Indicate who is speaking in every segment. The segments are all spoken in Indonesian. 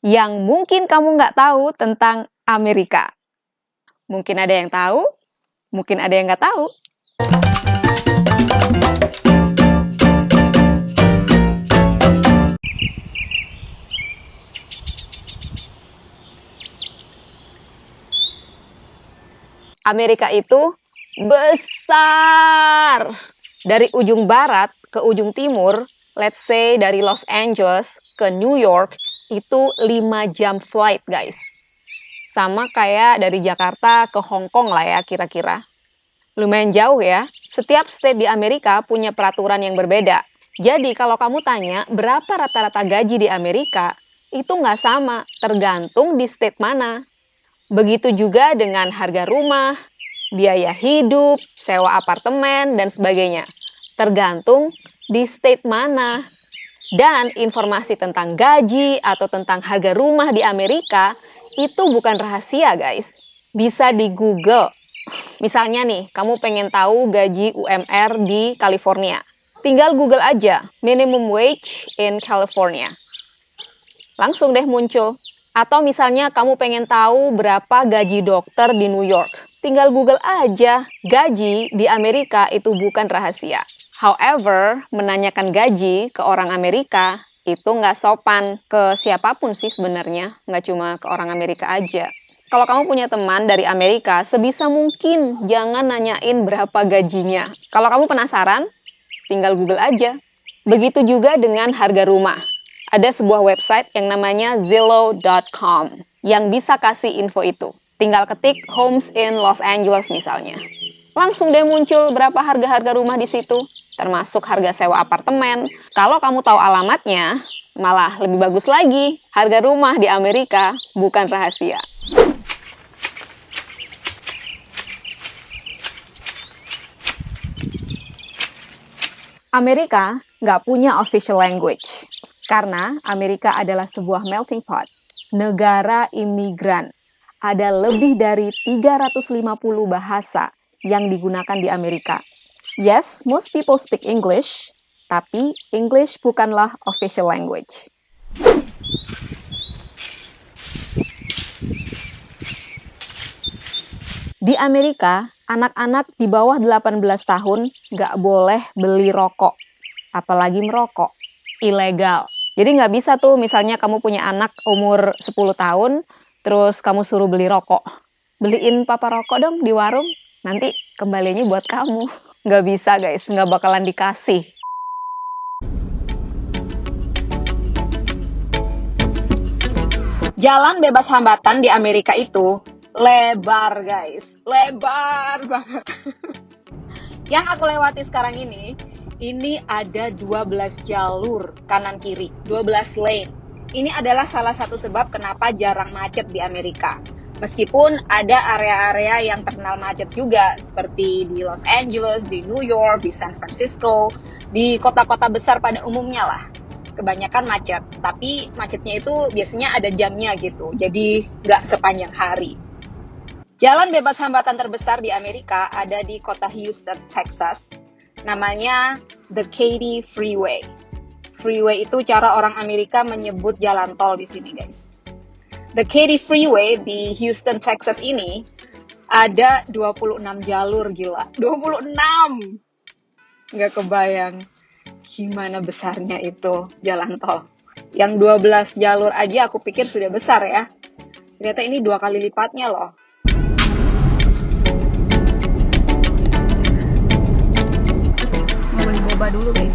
Speaker 1: yang mungkin kamu nggak tahu tentang Amerika. Mungkin ada yang tahu, mungkin ada yang nggak tahu. Amerika itu besar. Dari ujung barat ke ujung timur, let's say dari Los Angeles ke New York, itu 5 jam flight, guys. Sama kayak dari Jakarta ke Hong Kong lah ya, kira-kira. Lumayan jauh ya. Setiap state di Amerika punya peraturan yang berbeda. Jadi kalau kamu tanya berapa rata-rata gaji di Amerika, itu nggak sama, tergantung di state mana. Begitu juga dengan harga rumah, biaya hidup, sewa apartemen, dan sebagainya. Tergantung di state mana. Dan informasi tentang gaji atau tentang harga rumah di Amerika itu bukan rahasia, guys. Bisa di Google. Misalnya nih, kamu pengen tahu gaji UMR di California. Tinggal Google aja, minimum wage in California. Langsung deh muncul. Atau misalnya kamu pengen tahu berapa gaji dokter di New York. Tinggal Google aja, gaji di Amerika itu bukan rahasia. However, menanyakan gaji ke orang Amerika itu nggak sopan ke siapapun sih sebenarnya, nggak cuma ke orang Amerika aja. Kalau kamu punya teman dari Amerika, sebisa mungkin jangan nanyain berapa gajinya. Kalau kamu penasaran, tinggal Google aja. Begitu juga dengan harga rumah. Ada sebuah website yang namanya Zillow.com yang bisa kasih info itu. Tinggal ketik homes in Los Angeles misalnya. Langsung deh muncul berapa harga-harga rumah di situ, termasuk harga sewa apartemen. Kalau kamu tahu alamatnya, malah lebih bagus lagi. Harga rumah di Amerika bukan rahasia. Amerika nggak punya official language. Karena Amerika adalah sebuah melting pot, negara imigran. Ada lebih dari 350 bahasa yang digunakan di Amerika. Yes, most people speak English, tapi English bukanlah official language. Di Amerika, anak-anak di bawah 18 tahun nggak boleh beli rokok, apalagi merokok. Ilegal. Jadi nggak bisa tuh misalnya kamu punya anak umur 10 tahun, terus kamu suruh beli rokok. Beliin papa rokok dong di warung, nanti kembalinya buat kamu. Nggak bisa guys, nggak bakalan dikasih. Jalan bebas hambatan di Amerika itu lebar guys, lebar banget. Yang aku lewati sekarang ini ada 12 jalur kanan kiri, 12 lane. Ini adalah salah satu sebab kenapa jarang macet di Amerika. Meskipun ada area-area yang terkenal macet juga, seperti di Los Angeles, di New York, di San Francisco, di kota-kota besar pada umumnya lah. Kebanyakan macet, tapi macetnya itu biasanya ada jamnya gitu, jadi nggak sepanjang hari. Jalan bebas hambatan terbesar di Amerika ada di kota Houston, Texas. Namanya The Katy Freeway. Freeway itu cara orang Amerika menyebut jalan tol di sini, guys. The Katy Freeway di Houston, Texas ini ada 26 jalur, gila. 26! Nggak kebayang gimana besarnya itu jalan tol. Yang 12 jalur aja aku pikir sudah besar ya. Ternyata ini 2 kali lipatnya loh. Boba dulu guys.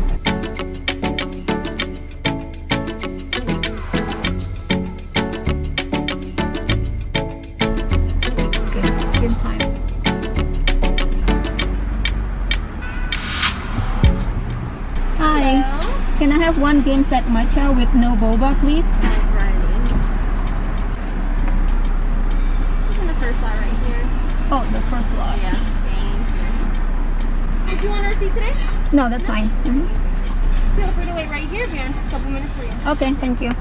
Speaker 1: Oke, game time. Hi, can I have one game set matcha with no boba please?
Speaker 2: The first lot right here.
Speaker 1: Oh, the first lot.
Speaker 2: Yeah. Thank you. Did you want a receipt today?
Speaker 1: No, that's fine.
Speaker 2: Feel free to wait right here. Be on just a couple minutes for you.
Speaker 1: Okay, thank you.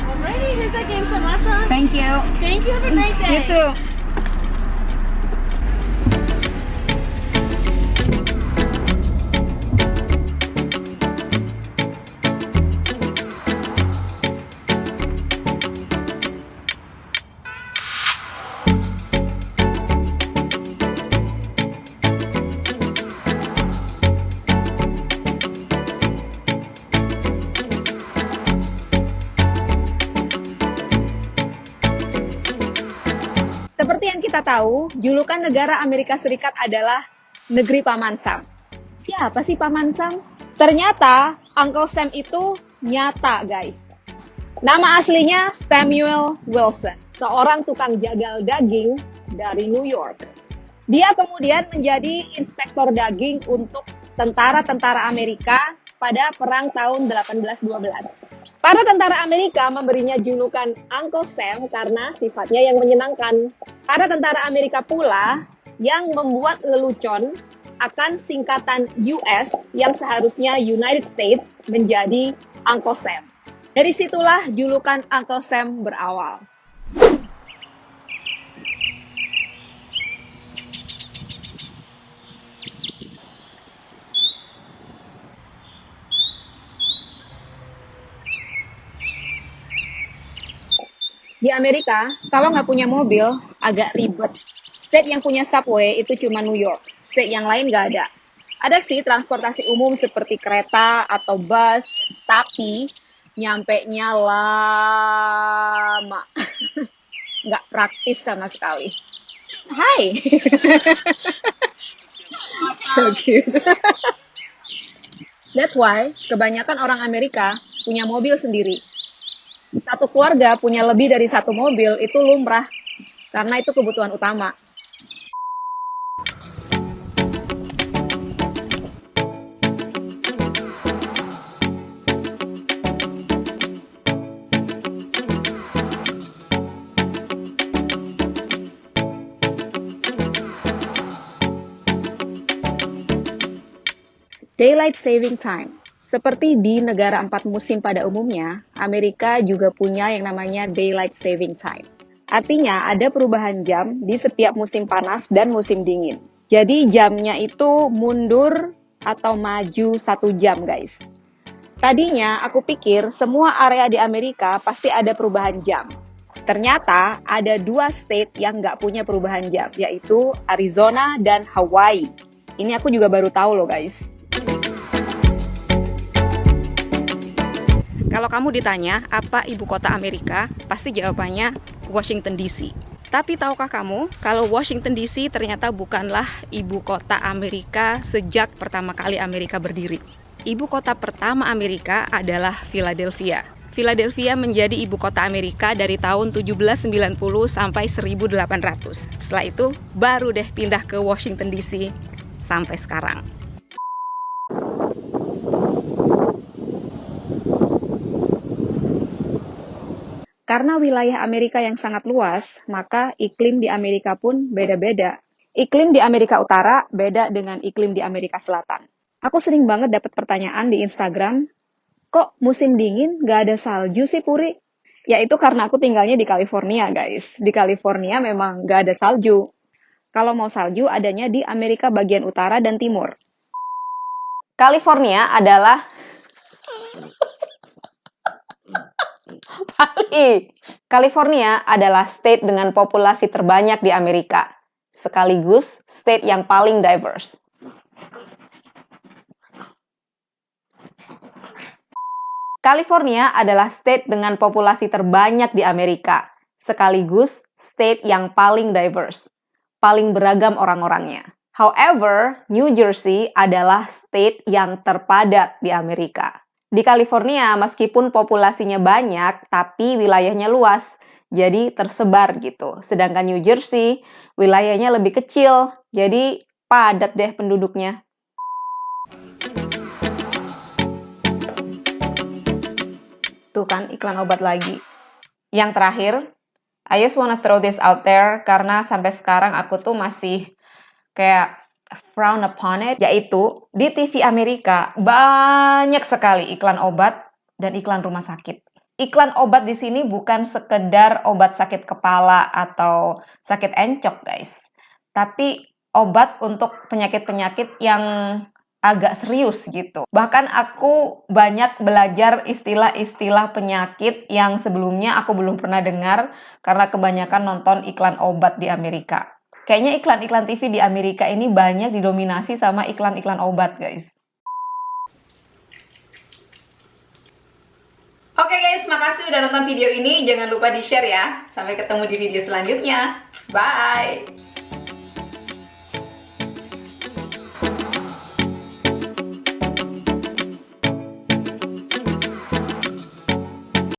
Speaker 2: Alrighty, here's that game so much on.
Speaker 1: Thank you.
Speaker 2: Thank you. Have a great day.
Speaker 1: You too. Seperti yang kita tahu, julukan negara Amerika Serikat adalah negeri Paman Sam. Siapa sih Paman Sam? Ternyata Uncle Sam itu nyata, guys. Nama aslinya Samuel Wilson, seorang tukang jagal daging dari New York. Dia kemudian menjadi inspektor daging untuk tentara-tentara Amerika pada perang tahun 1812. Para tentara Amerika memberinya julukan Uncle Sam karena sifatnya yang menyenangkan. Para tentara Amerika pula yang membuat lelucon akan singkatan US yang seharusnya United States menjadi Uncle Sam. Dari situlah julukan Uncle Sam berawal. Di Amerika, kalau nggak punya mobil, agak ribet. State yang punya subway itu cuma New York. State yang lain nggak ada. Ada sih transportasi umum seperti kereta atau bus, tapi nyampe-nya lama. Nggak praktis sama sekali. Hai! So cute. That's why kebanyakan orang Amerika punya mobil sendiri. Satu keluarga punya lebih dari satu mobil itu lumrah, karena itu kebutuhan utama. Daylight saving time. Seperti di negara 4 musim pada umumnya, Amerika juga punya yang namanya Daylight Saving Time. Artinya ada perubahan jam di setiap musim panas dan musim dingin. Jadi jamnya itu mundur atau maju 1 jam, guys. Tadinya aku pikir semua area di Amerika pasti ada perubahan jam. Ternyata ada 2 state yang nggak punya perubahan jam, yaitu Arizona dan Hawaii. Ini aku juga baru tahu loh, guys. Kalau kamu ditanya apa ibu kota Amerika, pasti jawabannya Washington DC. Tapi tahukah kamu kalau Washington DC ternyata bukanlah ibu kota Amerika sejak pertama kali Amerika berdiri. Ibu kota pertama Amerika adalah Philadelphia. Philadelphia menjadi ibu kota Amerika dari tahun 1790 sampai 1800. Setelah itu baru deh pindah ke Washington DC sampai sekarang. Karena wilayah Amerika yang sangat luas, maka iklim di Amerika pun beda-beda. Iklim di Amerika Utara beda dengan iklim di Amerika Selatan. Aku sering banget dapat pertanyaan di Instagram, kok musim dingin gak ada salju sih Puri? Ya itu karena aku tinggalnya di California, guys. Di California memang gak ada salju. Kalau mau salju adanya di Amerika bagian utara dan timur. California adalah California adalah state dengan populasi terbanyak di Amerika, sekaligus state yang paling diverse. California adalah state dengan populasi terbanyak di Amerika, sekaligus state yang paling diverse, paling beragam orang-orangnya. However, New Jersey adalah state yang terpadat di Amerika. Di California, meskipun populasinya banyak, tapi wilayahnya luas, jadi tersebar gitu. Sedangkan New Jersey, wilayahnya lebih kecil, jadi padat deh penduduknya. Tuh kan, iklan obat lagi. Yang terakhir, I just wanna throw this out there, karena sampai sekarang aku tuh masih kayak frown upon it, yaitu di TV Amerika banyak sekali iklan obat dan iklan rumah sakit. Iklan obat di sini bukan sekedar obat sakit kepala atau sakit encok, guys. Tapi obat untuk penyakit-penyakit yang agak serius gitu. Bahkan aku banyak belajar istilah-istilah penyakit yang sebelumnya aku belum pernah dengar karena kebanyakan nonton iklan obat di Amerika. Kayaknya iklan-iklan TV di Amerika ini banyak didominasi sama iklan-iklan obat, guys. Oke Oke guys, makasih udah nonton video ini. Jangan lupa di-share ya. Sampai ketemu di video selanjutnya. Bye!